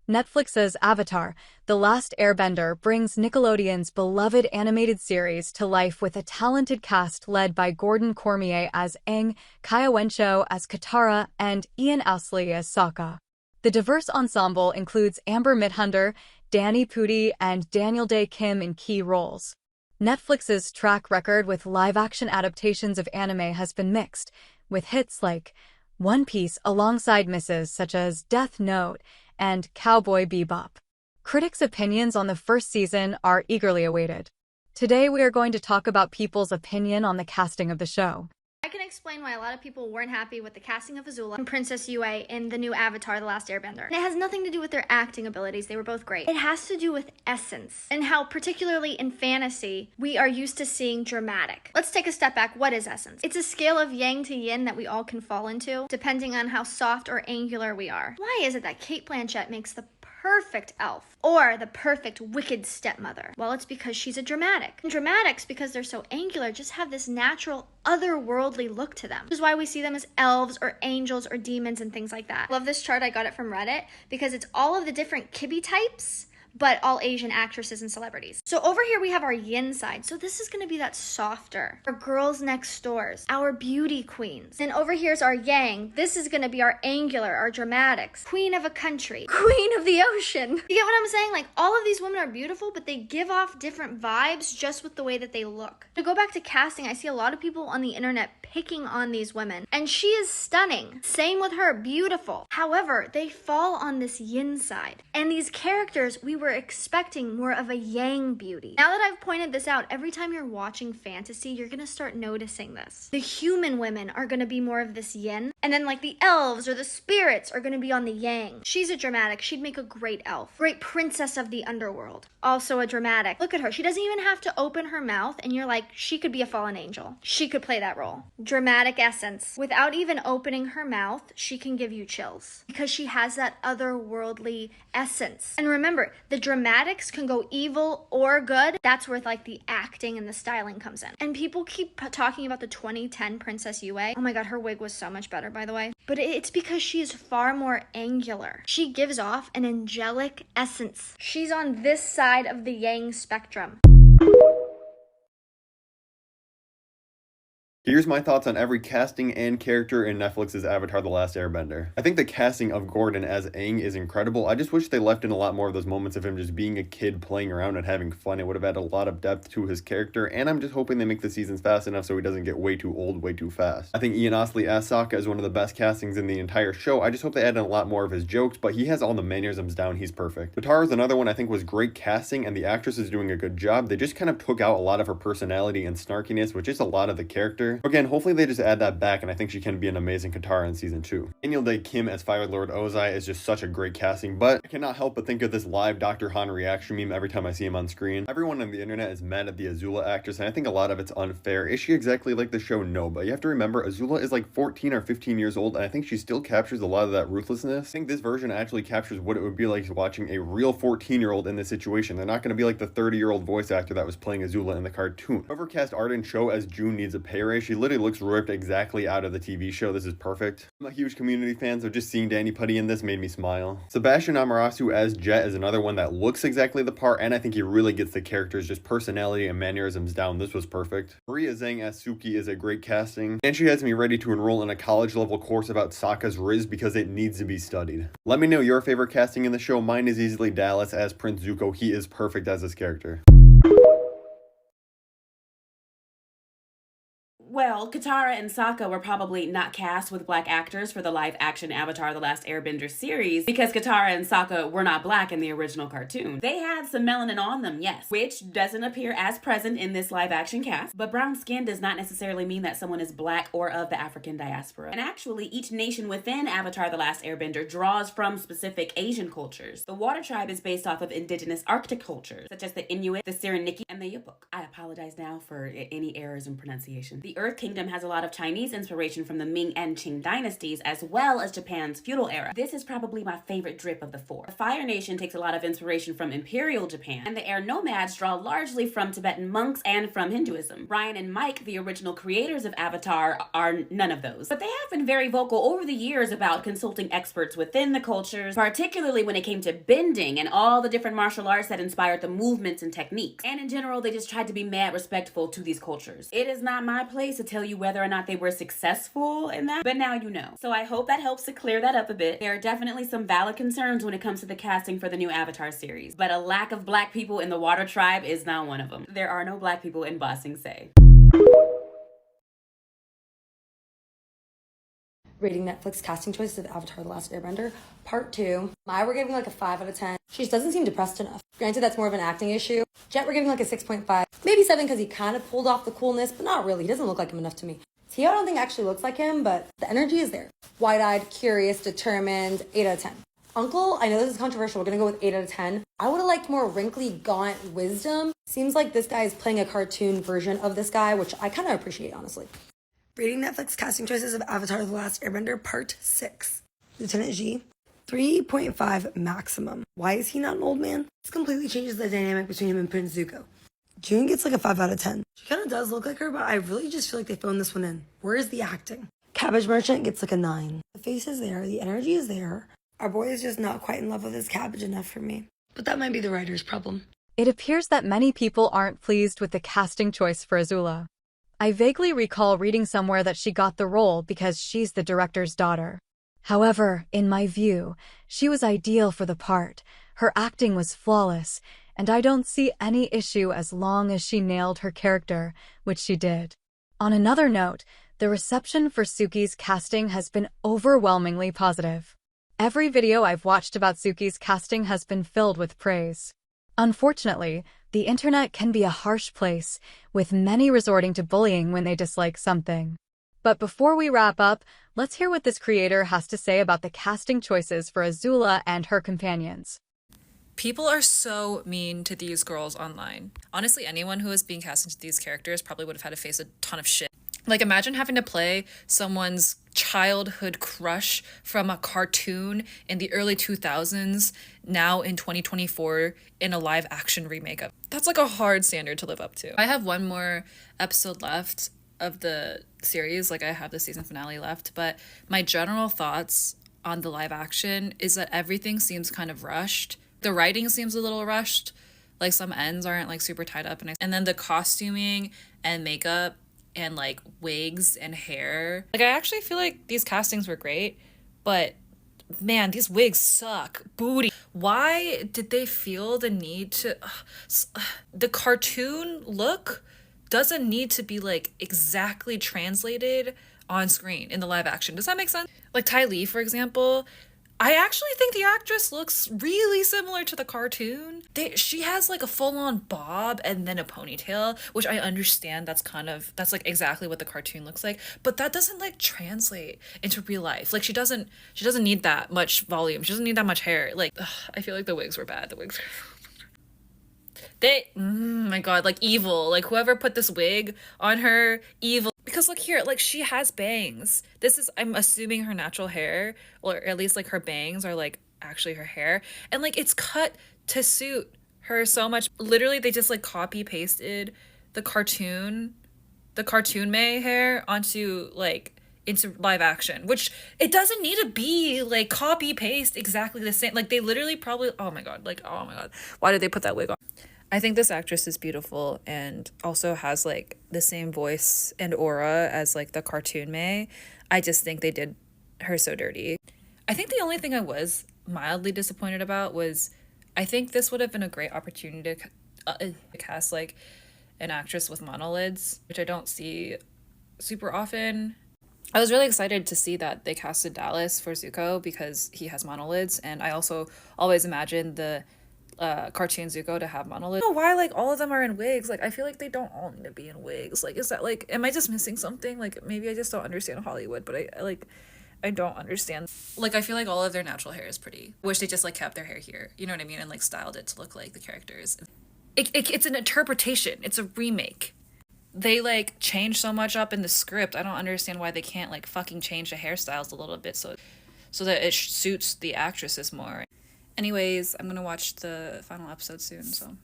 Netflix's Avatar, The Last Airbender brings Nickelodeon's beloved animated series to life with a talented cast led by Gordon Cormier as Aang, Kaya Wensho as Katara, and Ian Ousley as Sokka. The diverse ensemble includes Amber Midthunder, Danny Pudi, and Daniel Day Kim in key roles. Netflix's track record with live-action adaptations of anime has been mixed, with hits like One Piece alongside misses such as Death Note and Cowboy Bebop. Critics' opinions on the first season are eagerly awaited. Today we are going to talk about people's opinion on the casting of the show. I can explain why a lot of people weren't happy with the casting of Azula and Princess Yue in the new Avatar, The Last Airbender. And it has nothing to do with their acting abilities, they were both great. It has to do with essence, and how, particularly in fantasy, we are used to seeing dramatic. Let's take a step back. What is essence? It's a scale of yang to yin that we all can fall into, depending on how soft or angular we are. Why is it that Cate Blanchett makes the perfect elf or the perfect wicked stepmother? Well, it's because she's a dramatic. And dramatics, because they're so angular, just have this natural otherworldly look to them. Which is why we see them as elves or angels or demons and things like that. Love this chart. I got it from Reddit because it's all of the different Kibi types, but all Asian actresses and celebrities. So over here we have our yin side. So this is going to be that softer. Our girls next doors, our beauty queens. And over here's our yang. This is going to be our angular, our dramatics. Queen of a country, queen of the ocean. You get what I'm saying? Like, all of these women are beautiful, but they give off different vibes just with the way that they look. To go back to casting, I see a lot of people on the internet picking on these women, and she is stunning. Same with her, beautiful. However, they fall on this yin side. And these characters, we were expecting more of a yang beauty. Now that I've pointed this out, every time you're watching fantasy, you're gonna start noticing this. The human women are gonna be more of this yin, and then like the elves or the spirits are gonna be on the yang. She's a dramatic. She'd make a great elf. Great princess of the underworld. Also a dramatic. Look at her. She doesn't even have to open her mouth, and you're like, she could be a fallen angel. She could play that role. Dramatic essence. Without even opening her mouth, she can give you chills because she has that otherworldly essence. And remember, the dramatics can go evil or good. That's where like the acting and the styling comes in. And people keep talking about the 2010 Princess Yue. Oh my god, her wig was so much better, by the way. But it's because she is far more angular. She gives off an angelic essence. She's on this side of the yang spectrum. Here's my thoughts on every casting and character in Netflix's Avatar: The Last Airbender. I think the casting of Gordon as Aang is incredible. I just wish they left in a lot more of those moments of him just being a kid playing around and having fun. It would have added a lot of depth to his character, and I'm just hoping they make the seasons fast enough so he doesn't get way too old way too fast. I think Ian Ousley as Sokka is one of the best castings in the entire show. I just hope they add in a lot more of his jokes, but he has all the mannerisms down. He's perfect. Katara is another one I think was great casting, and the actress is doing a good job. They just kind of took out a lot of her personality and snarkiness, which is a lot of the character. Again, hopefully they just add that back, and I think she can be an amazing Katara in season 2. Daniel Day Kim as Fire Lord Ozai is just such a great casting, but I cannot help but think of this live Dr. Han reaction meme every time I see him on screen. Everyone on the internet is mad at the Azula actress, and I think a lot of it's unfair. Is she exactly like the show? No, but you have to remember Azula is like 14 or 15 years old, and I think she still captures a lot of that ruthlessness. I think this version actually captures what it would be like watching a real 14-year-old in this situation. They're not going to be like the 30-year-old voice actor that was playing Azula in the cartoon. Whoever cast Arden Cho as June needs a pay raise. She literally looks ripped exactly out of the TV show. This is perfect. I'm a huge Community fan, so just seeing Danny Pudi in this made me smile. Sebastian Amarasu as Jet is another one that looks exactly the part, and I think he really gets the character's just personality and mannerisms down. This was perfect. Maria Zhang as Suki is a great casting, and she has me ready to enroll in a college-level course about Sokka's Riz because it needs to be studied. Let me know your favorite casting in the show. Mine is easily Dallas as Prince Zuko. He is perfect as this character. Well, Katara and Sokka were probably not cast with black actors for the live-action Avatar: The Last Airbender series because Katara and Sokka were not black in the original cartoon. They had some melanin on them, yes, which doesn't appear as present in this live-action cast, but brown skin does not necessarily mean that someone is black or of the African diaspora. And actually, each nation within Avatar: The Last Airbender draws from specific Asian cultures. The Water Tribe is based off of indigenous Arctic cultures, such as the Inuit, the Cyreniki, and the Yupik. I apologize now for any errors in pronunciation. The Earth Earth Kingdom has a lot of Chinese inspiration from the Ming and Qing dynasties, as well as Japan's feudal era. This is probably my favorite drip of the four. The Fire Nation takes a lot of inspiration from Imperial Japan, and the Air Nomads draw largely from Tibetan monks and from Hinduism. Ryan and Mike, the original creators of Avatar, are none of those. But they have been very vocal over the years about consulting experts within the cultures, particularly when it came to bending and all the different martial arts that inspired the movements and techniques. And in general, they just tried to be mad respectful to these cultures. It is not my place to tell you whether or not they were successful in that, but now you know. So I hope that helps to clear that up a bit. There are definitely some valid concerns when it comes to the casting for the new Avatar series, but a lack of black people in the Water Tribe is not one of them. There are no black people in Ba Sing Se. Rating Netflix casting choices of Avatar: The Last Airbender, Part 2. Mai, we're giving like a 5 out of 10. She just doesn't seem depressed enough. Granted, that's more of an acting issue. Jet, we're giving like a 6.5. Maybe 7 because he kind of pulled off the coolness, but not really. He doesn't look like him enough to me. Tio, I don't think actually looks like him, but the energy is there. Wide-eyed, curious, determined, 8 out of 10. Uncle, I know this is controversial. We're going to go with 8 out of 10. I would have liked more wrinkly, gaunt wisdom. Seems like this guy is playing a cartoon version of this guy, which I kind of appreciate, honestly. Rating Netflix casting choices of Avatar: The Last Airbender, Part 6. Lieutenant G, 3.5 maximum. Why is he not an old man? This completely changes the dynamic between him and Prince Zuko. June gets like a 5 out of 10. She kind of does look like her, but I really just feel like they phoned this one in. Where is the acting? Cabbage Merchant gets like a 9. The face is there, the energy is there. Our boy is just not quite in love with his cabbage enough for me. But that might be the writer's problem. It appears that many people aren't pleased with the casting choice for Azula. I vaguely recall reading somewhere that she got the role because she's the director's daughter. However, in my view, she was ideal for the part. Her acting was flawless, and I don't see any issue as long as she nailed her character, which she did. On another note, the reception for Suki's casting has been overwhelmingly positive. Every video I've watched about Suki's casting has been filled with praise. Unfortunately, the internet can be a harsh place, with many resorting to bullying when they dislike something. But before we wrap up, let's hear what this creator has to say about the casting choices for Azula and her companions. People are so mean to these girls online. Honestly, anyone who is being cast into these characters probably would have had to face a ton of shit. Like, imagine having to play someone's childhood crush from a cartoon in the early 2000s, now in 2024, in a live action remake of. That's like a hard standard to live up to. I have one more episode left of the series, like I have the season finale left, but my general thoughts on the live action is that everything seems kind of rushed. The writing seems a little rushed, like some ends aren't like super tied up, and then the costuming and makeup and like wigs and hair. Like, I actually feel like these castings were great, but man, these wigs suck. Booty. Why did they feel the need to... the cartoon look doesn't need to be like exactly translated on screen in the live action. Does that make sense? Like Ty Lee, for example, I actually think the actress looks really similar to the cartoon. She has like a full-on bob and then a ponytail, which I understand that's like exactly what the cartoon looks like, but that doesn't like translate into real life. Like she doesn't need that much volume. She doesn't need that much hair. Like, I feel like the wigs were bad. The wigs my god, like evil. Like whoever put this wig on her, evil. Because look here, like she has bangs. This is, I'm assuming, her natural hair, or at least like her bangs are like actually her hair. And like it's cut to suit her so much. Literally, they just like copy pasted the cartoon May hair into live action, which it doesn't need to be like copy paste exactly the same. Like they literally probably, oh my god, why did they put that wig on? I think this actress is beautiful and also has like the same voice and aura as like the cartoon May. I just think they did her so dirty. I think the only thing I was mildly disappointed about was I think this would have been a great opportunity to cast like an actress with monolids, which I don't see super often. I was really excited to see that they casted Dallas for Zuko because he has monolids, and I also always imagined the cartoon Zuko to have monolids. I don't know why like all of them are in wigs. Like I feel like they don't all need to be in wigs. Like, is that like, am I just missing something? Like maybe I just don't understand Hollywood, but I don't understand. Like I feel like all of their natural hair is pretty. Wish they just like kept their hair here, you know what I mean, and like styled it to look like the characters. It's an interpretation. It's a remake. they like change so much up in the script. I don't understand why they can't like fucking change the hairstyles a little bit so that it suits the actresses more. Anyways, I'm gonna watch the final episode soon, so